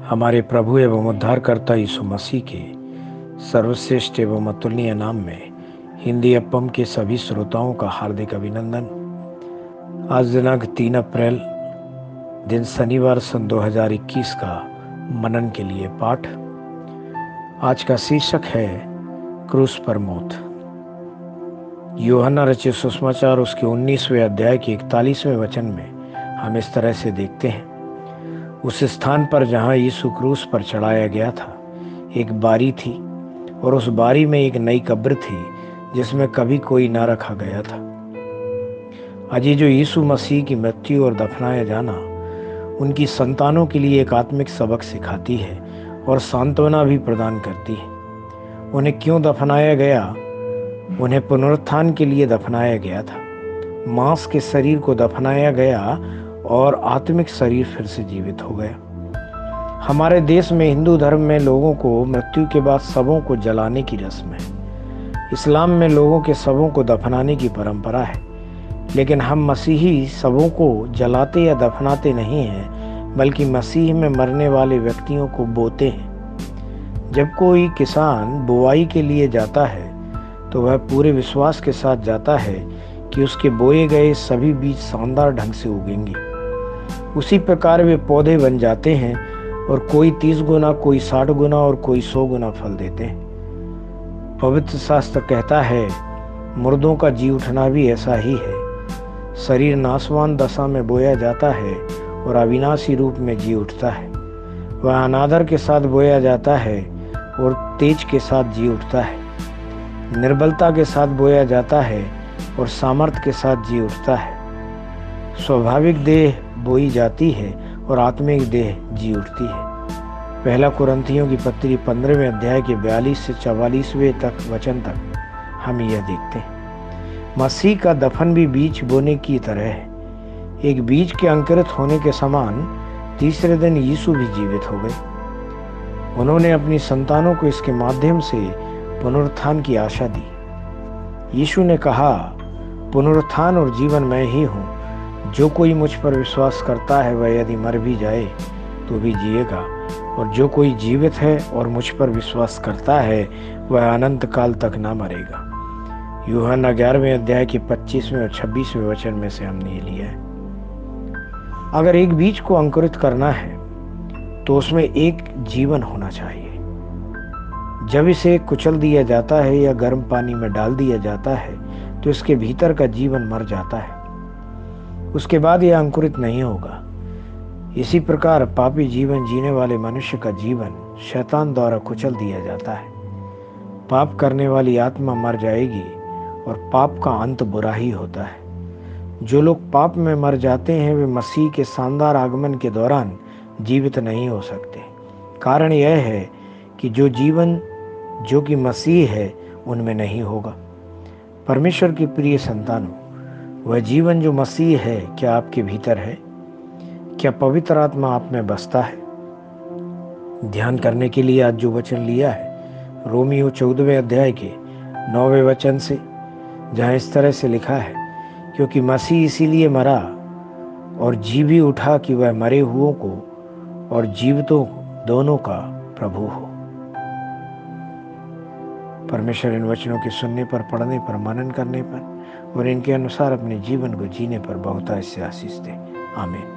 हमारे प्रभु एवं उद्धारकर्ता यीशु मसीह के सर्वश्रेष्ठ एवं अतुलनीय नाम में हिंदी एफएम के सभी श्रोताओं का हार्दिक अभिनंदन। आज दिनांक 3 अप्रैल दिन शनिवार सन 2021 का मनन के लिए पाठ। आज का शीर्षक है क्रूस पर मौत। यूहन्ना रचित सुसमाचार उसके 19वें अध्याय के 41वें वचन में हम इस तरह से देखते हैं, उस स्थान पर जहां यीशु क्रूस पर चढ़ाया गया था एक बारी थी, और उस बारी में एक नई कब्र थी जिसमें कभी कोई ना रखा गया था। आज जो यीशु मसीह की मृत्यु और दफनाया जाना उनकी संतानों के लिए एक आत्मिक सबक सिखाती है और सांत्वना भी प्रदान करती है। उन्हें क्यों दफनाया गया? उन्हें पुनरुत्थान के लिए दफनाया गया था। मांस के शरीर को दफनाया गया और आत्मिक शरीर फिर से जीवित हो गया। हमारे देश में हिंदू धर्म में लोगों को मृत्यु के बाद शवों को जलाने की रस्म है। इस्लाम में लोगों के शवों को दफनाने की परंपरा है, लेकिन हम मसीही शवों को जलाते या दफनाते नहीं हैं, बल्कि मसीह में मरने वाले व्यक्तियों को बोते हैं। जब कोई किसान बुआई के लिए जाता है तो वह पूरे विश्वास के साथ जाता है कि उसके बोए गए सभी बीज शानदार ढंग से उगेंगे। उसी प्रकार वे पौधे बन जाते हैं और कोई 30 गुना, कोई 60 गुना और कोई 100 गुना फल देते हैं। पवित्र शास्त्र कहता है, मुर्दों का जी उठना भी ऐसा ही है। शरीर नाशवान दशा में बोया जाता है और अविनाशी रूप में जी उठता है। वह अनादर के साथ बोया जाता है और तेज के साथ जी उठता है। निर्बलता के साथ बोया जाता है और सामर्थ्य के साथ जी उठता है। स्वाभाविक देह बोई जाती है और आत्मिक देह जी उठती है। पहला कुरिन्थियों की पत्री 15वें अध्याय के 42 से 44वें तक वचन तक हम यह देखते हैं। मसीह का दफन भी बीज बोने की तरह है। एक बीज के अंकुरित होने के समान तीसरे दिन यीशु भी जीवित हो गए। उन्होंने अपनी संतानों को इसके माध्यम से पुनरुत्थान की आशा दी। यीशु ने कहा, पुनरुत्थान और जीवन मैं ही हूँ। जो कोई मुझ पर विश्वास करता है वह यदि मर भी जाए तो भी जिएगा, और जो कोई जीवित है और मुझ पर विश्वास करता है वह अनंत काल तक ना मरेगा। यूहन्ना 11वें अध्याय के 25वें और 26वें वचन में से हमने ये लिया है। अगर एक बीज को अंकुरित करना है तो उसमें एक जीवन होना चाहिए। जब इसे कुचल दिया जाता है या गर्म पानी में डाल दिया जाता है तो इसके भीतर का जीवन मर जाता है। उसके बाद यह अंकुरित नहीं होगा। इसी प्रकार पापी जीवन जीने वाले मनुष्य का जीवन शैतान द्वारा कुचल दिया जाता है। पाप करने वाली आत्मा मर जाएगी और पाप का अंत बुरा ही होता है। जो लोग पाप में मर जाते हैं वे मसीह के शानदार आगमन के दौरान जीवित नहीं हो सकते। कारण यह है कि जो जीवन जो कि मसीह है उनमें नहीं होगा। परमेश्वर की प्रिय संतानों, वह जीवन जो मसीह है क्या आपके भीतर है? क्या पवित्र आत्मा आप में बसता है? ध्यान करने के लिए आज जो वचन लिया है रोमियो 14वें अध्याय के 9वें वचन से, जहाँ इस तरह से लिखा है, क्योंकि मसीह इसीलिए मरा और जी भी उठा कि वह मरे हुओं को और जीवितों दोनों का प्रभु हो। परमेश्वर इन वचनों के सुनने पर, पढ़ने पर, मनन करने पर और इनके अनुसार अपने जीवन को जीने पर बहुतायत से आशीष दे। आमीन।